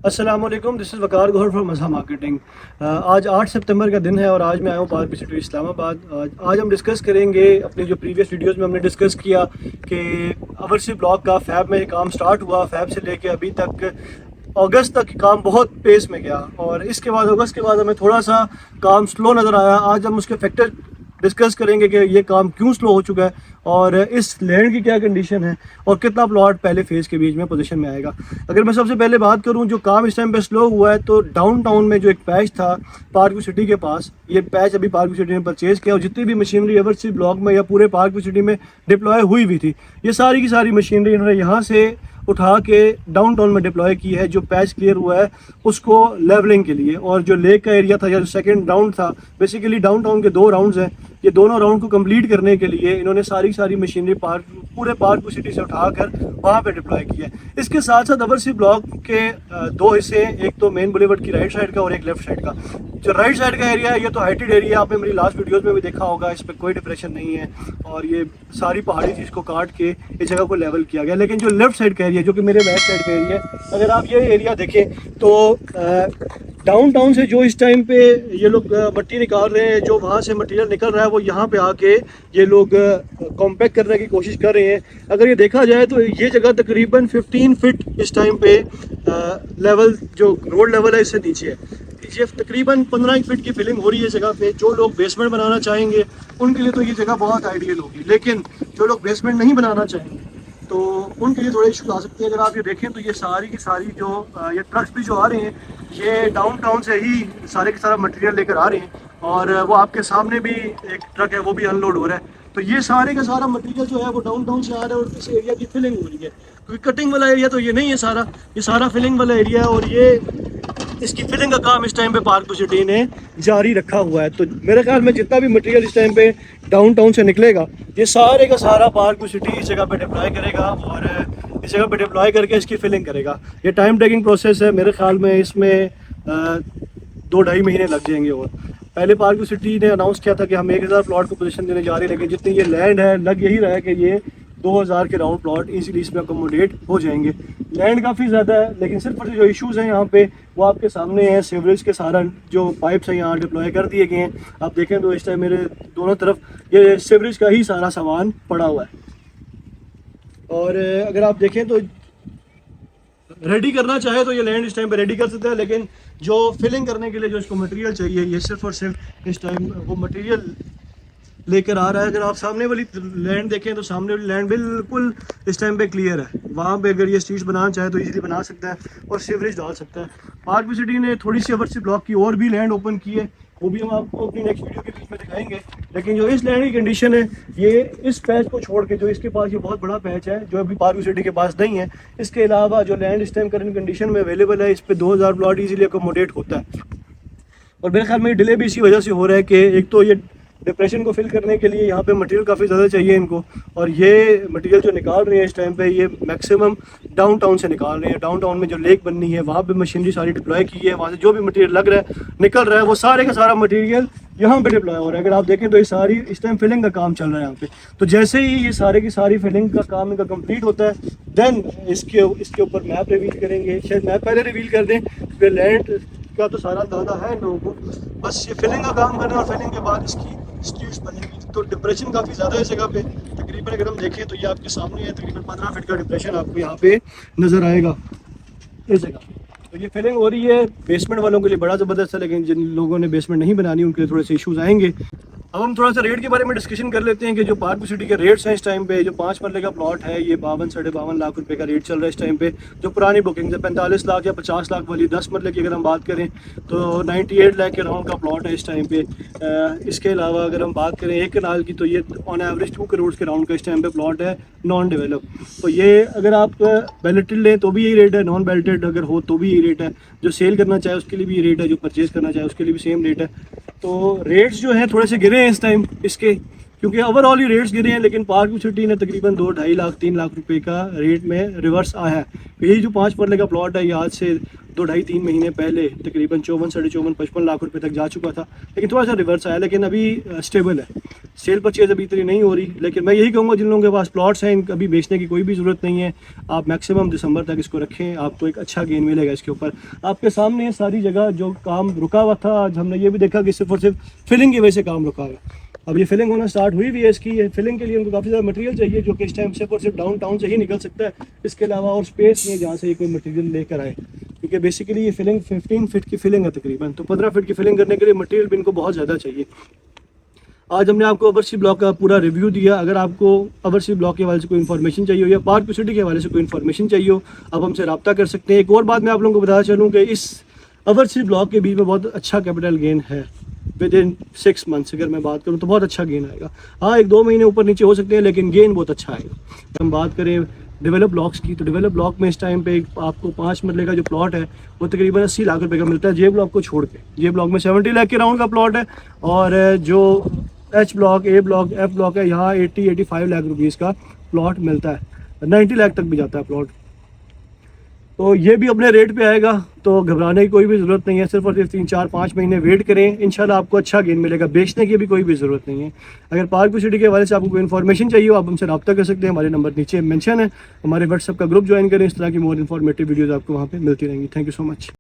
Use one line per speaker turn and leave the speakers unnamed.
अस्सलाम वालेकुम, this is Waqar Gauhar from Maza marketing. आज 8 सितंबर का दिन है और आज मैं आया हूँ पार्क सिटी इस्लामाबाद। आज हम डिस्कस करेंगे अपनी जो प्रीवियस वीडियोस में हमने डिस्कस किया कि ओवरसी ब्लॉक का फैब में काम स्टार्ट हुआ। फैब से लेके अभी तक अगस्त तक काम बहुत पेस में गया और इसके बाद अगस्त के बाद हमें थोड़ा सा काम स्लो नज़र आया। आज हम उसके फैक्टर डिस्कस करेंगे कि ये काम क्यों स्लो हो चुका है और इस लैंड की क्या कंडीशन है और कितना प्लॉट पहले फेज़ के बीच में पोजीशन में आएगा। अगर मैं सबसे पहले बात करूं जो काम इस टाइम पे स्लो हुआ है, तो डाउनटाउन में जो एक पैच था पार्क व्यू सिटी के पास, ये पैच अभी पार्क व्यू सिटी ने परचेज़ किया और जितनी भी मशीनरी ओवरसी ब्लॉक में या पूरे पार्क व्यू सिटी में डिप्लॉय हुई थी, ये सारी की सारी मशीनरी इन्होंने यहाँ से उठा के डाउनटाउन में डिप्लॉय की है। जो पैच क्लियर हुआ है उसको लेवलिंग के लिए, और जो लेक का एरिया था या जो सेकंड राउंड था, बेसिकली डाउनटाउन के 2 राउंड्स हैं, ये दोनों राउंड को कंप्लीट करने के लिए इन्होंने सारी सारी मशीनरी पूरे पार्क सिटी से उठाकर वहाँ पे डिप्लॉय की है। इसके साथ साथ ओवरसी ब्लॉक के 2 हिस्से हैं, एक तो मेन बुलेवर्ड की राइट साइड का और एक लेफ्ट साइड का। जो राइट साइड का एरिया है ये तो हाइटेड एरिया, आपने मेरी लास्ट वीडियोस में भी देखा होगा, इस पर कोई डिप्रेशन नहीं है और ये सारी पहाड़ी चीज़ को काट के इस जगह को लेवल किया गया। लेकिन जो लेफ्ट साइड का एरिया, जो कि मेरे बैक साइड का एरिया है, अगर आप ये एरिया देखें तो डाउनटाउन से जो इस टाइम पे ये लोग मट्टी निकाल रहे हैं, जो वहाँ से मटेरियल निकल रहा है वो यहाँ पे आके ये लोग कॉम्पैक्ट करने की कोशिश कर रहे हैं। अगर ये देखा जाए तो ये जगह तकरीबन 15 फीट इस टाइम पे लेवल, जो रोड लेवल है, इससे नीचे है। ये तकरीबन 15 फीट की फिलिंग हो रही है जगह पे। जो लोग बेसमेंट बनाना चाहेंगे उनके लिए तो ये जगह बहुत आइडियल होगी, लेकिन जो लोग बेसमेंट नहीं बनाना चाहेंगे तो उनके लिए थोड़े इशूज आ सकते हैं। अगर आप ये देखें तो ये सारी की सारी जो ये ट्रक्स भी जो आ रहे हैं, ये डाउनटाउन से ही सारे के सारा मटेरियल लेकर आ रहे हैं और वो आपके सामने भी एक ट्रक है, वो भी अनलोड हो रहा है। तो ये सारे का सारा मटेरियल जो है वो डाउनटाउन से आ रहा है और इस एरिया की फिलिंग हो रही है, क्योंकि कटिंग वाला एरिया तो ये नहीं है, ये सारा फिलिंग वाला एरिया है और ये इसकी फिलिंग का काम इस टाइम पे पार्क सिटी ने जारी रखा हुआ है। तो मेरे ख्याल में जितना भी मटेरियल इस टाइम पे डाउनटाउन से निकलेगा, ये सारे का सारा पार्क सिटी इस जगह पे डिप्लॉय करेगा और इस जगह पे डिप्लॉय करके इसकी फिलिंग करेगा। ये टाइम टेकिंग प्रोसेस है, मेरे ख्याल में इसमें 2-2.5 महीने लग जाएंगे। और पहले पार्क सिटी ने अनाउंस किया था कि हम 1000 प्लॉट को पोजीशन देने जा रहे हैं, लेकिन जितनी ये लैंड है, लग यही रहा है कि ये 2000 के राउंड प्लॉट इजीली इसमें अकोमोडेट हो जाएंगे। लैंड काफ़ी ज़्यादा है, लेकिन सिर्फ जो इश्यूज़ हैं यहाँ पे वो आपके सामने हैं। सीवरेज के सारा जो पाइप्स हैं यहाँ डिप्लॉय कर दिए गए हैं। आप देखें तो इस टाइम मेरे दोनों तरफ ये सीवरेज का ही सारा सामान पड़ा हुआ है। और अगर आप देखें तो रेडी करना चाहे तो ये लैंड इस टाइम पे रेडी कर सकते हैं, लेकिन जो फिलिंग करने के लिए जो इसको मटेरियल चाहिए, ये सिर्फ और सिर्फ इस टाइम वो मटेरियल लेकर आ रहा है। अगर आप सामने वाली लैंड देखें तो सामने वाली लैंड बिल्कुल इस टाइम पे क्लियर है। वहाँ पे अगर ये स्ट्रीट बनाना चाहे तो इजीली बना सकता है और सीवरेज डाल सकता है। पार्क व्यू सिटी ने थोड़ी सी ओवरसी ब्लॉक की और भी लैंड ओपन की है, वो भी हम आपको अपनी नेक्स्ट वीडियो के बीच में दिखाएंगे। लेकिन जो इस लैंड की कंडीशन है, ये इस पैच को छोड़ के जो इसके पास ये बहुत बड़ा पैच है जो अभी पार्क व्यू सिटी के पास नहीं है, इसके अलावा जो लैंड इस टाइम करंट कंडीशन में अवेलेबल है, इस पर 2000 प्लॉट ईजिली अकोमोडेट होता है। और मेरे ख्याल में डिले भी इसी वजह से हो रहा है कि एक तो ये डिप्रेशन को फिल करने के लिए यहाँ पे मटेरियल काफ़ी ज़्यादा चाहिए इनको, और ये मटेरियल जो निकाल रहे हैं इस टाइम पे ये मैक्सिमम डाउनटाउन से निकाल रहे हैं। डाउनटाउन में जो लेक बननी है वहाँ पे मशीनरी सारी डिप्लॉय की है, वहाँ से जो भी मटेरियल लग रहा है निकल रहा है, वो सारे का सारा मटेरियल यहाँ पे डिप्लॉय हो रहा है। अगर आप देखें तो ये सारी इस टाइम फिलिंग का काम चल रहा है यहाँ पे। तो जैसे ही ये सारे की सारी फिलिंग का काम इनका कंप्लीट होता है, देन इसके ऊपर मैप रिवील करेंगे। शायद मैप पहले रिवील कर दें, फिर लैंड का तो सारा अंदाजा है लोगों को, बस ये फिलिंग का काम करना और फिलिंग के बाद इसकी स्ट्रीट्स बनेगी। तो डिप्रेशन काफ़ी ज़्यादा है इस जगह पे। तकरीबन अगर हम देखें तो ये आपके सामने है, तकरीबन 15 फीट का डिप्रेशन आपको यहाँ पे नज़र आएगा इस जगह। तो ये फिलिंग हो रही है बेसमेंट वालों के लिए बड़ा ज़बरदस्त है, लेकिन जिन लोगों ने बेसमेंट नहीं बनानी उनके लिए थोड़े से इशूज़ आएंगे। अब हम थोड़ा सा रेट के बारे में डिस्कशन कर लेते हैं कि जो पार्क सिटी के रेट्स हैं इस टाइम पे। जो 5 मरले का प्लॉट है ये 52-52.5 लाख रुपए का रेट चल रहा है इस टाइम पे। जो पुरानी बुकिंग है 45 लाख या 50 लाख वाली 10 मरले की अगर हम बात करें तो 98 लाख के राउंड का प्लॉट है इस टाइम पे। इसके अलावा अगर हम बात करें 1 कनाल की तो ये ऑन एवरेज 2 करोड़ के राउंड का इस टाइम पे प्लॉट है नॉन डेवलप। तो ये अगर आप बैलेटेड लें तो भी यही रेट है, नॉन बैलेटेड अगर हो तो भी यही रेट है। जो सेल करना चाहे उसके लिए भी ये रेट है, जो परचेज़ करना चाहे उसके लिए भी सेम रेट है। तो रेट्स जो हैं थोड़े से गिरे हैं इस टाइम इसके, क्योंकि ओवरऑल ही रेट्स गिरे हैं, लेकिन पार्क व्यू सिटी ने तकरीबन 2-2.5 लाख 3 लाख रुपए का रेट में रिवर्स आया है। यही जो 5 मरले का प्लॉट है ये आज से 2-2.5-3 महीने पहले तकरीबन 54-54-55 लाख रुपए तक जा चुका था, लेकिन थोड़ा सा रिवर्स आया, लेकिन अभी स्टेबल है। सेल परचेज अभी इतनी नहीं हो रही, लेकिन मैं यही कहूँगा जिन लोगों के पास प्लॉट्स हैं अभी बेचने की कोई भी ज़रूरत नहीं है। आप मैक्सिमम दिसंबर तक इसको रखें, आपको एक अच्छा गेन मिलेगा इसके ऊपर। आपके सामने है सारी जगह जो काम रुका हुआ था, आज हमने ये भी देखा कि सिर्फ और सिर्फ फिलिंग की वजह से काम रुका है। अब ये फिलिंग होना स्टार्ट हुई भी है इसकी। ये फिलिंग के लिए उनको काफ़ी ज़्यादा मटेरियल चाहिए जो कि इस टाइम सिर्फ और सिर्फ डाउन टाउन से ही निकल सकता है। इसके अलावा और स्पेस नहीं है जहाँ से ये कोई मटेरियल लेकर आए, क्योंकि बेसिकली ये फिलिंग 15 फीट की फिलिंग है तकरीबन, तो 15 फीट की फिलिंग करने के लिए मटेरियल भी इनको बहुत ज़्यादा चाहिए। आज हमने आपको ओवरसी ब्लॉक का पूरा रिव्यू दिया। अगर आपको ओवरसी ब्लॉक के हवाले से कोई इन्फॉर्मेशन चाहिए हो या पार्क पी सिटी के हवाले से कोई इन्फॉर्मेशन चाहिए हो, आप हमसे रब्ता कर सकते हैं। एक और बात मैं आप लोगों को बताना चलूँ कि इस ओवरसी ब्लॉक के बीच में बहुत अच्छा कैपिटल गेन है। विद इन 6 मंथ्स अगर मैं बात करूँ तो बहुत अच्छा गेन आएगा। हाँ, 1-2 महीने ऊपर नीचे हो सकते हैं, लेकिन गेन बहुत अच्छा आएगा। हम बात करें डेवलप ब्लॉक्स की, तो डेवलप ब्लॉक में इस टाइम पे आपको 5 मरले का जो प्लॉट है वो तकरीबन 80 लाख रुपए का मिलता है, जे ब्लॉक को छोड़ के। जे ब्लॉक में 70 लाख के राउंड का प्लॉट है, और जो एच ब्लॉक, ए ब्लॉक, एफ ब्लॉक है, यहाँ 80-85 लाख रुपीज़ का प्लॉट मिलता है, 90 लाख तक भी जाता है प्लॉट। तो ये भी अपने रेट पे आएगा, तो घबराने की कोई भी ज़रूरत नहीं है। सिर्फ और सिर्फ 3-4-5 महीने वेट करें, इंशाल्लाह आपको अच्छा गेन मिलेगा। बेचने की भी कोई भी ज़रूरत नहीं है। अगर पार्क पी सिटी के हवाले से आपको कोई इन्फॉर्मेशन चाहिए हो, आप हमसे रब्ता कर सकते हैं। हमारे नंबर नीचे मेंशन है। हमारे व्हाट्सएप का ग्रुप ज्वाइन करें, इस तरह की मोर इन्फॉर्मेटिव वीडियोज़ आपको वहाँ पर मिलती रहेंगी। Thank you so much.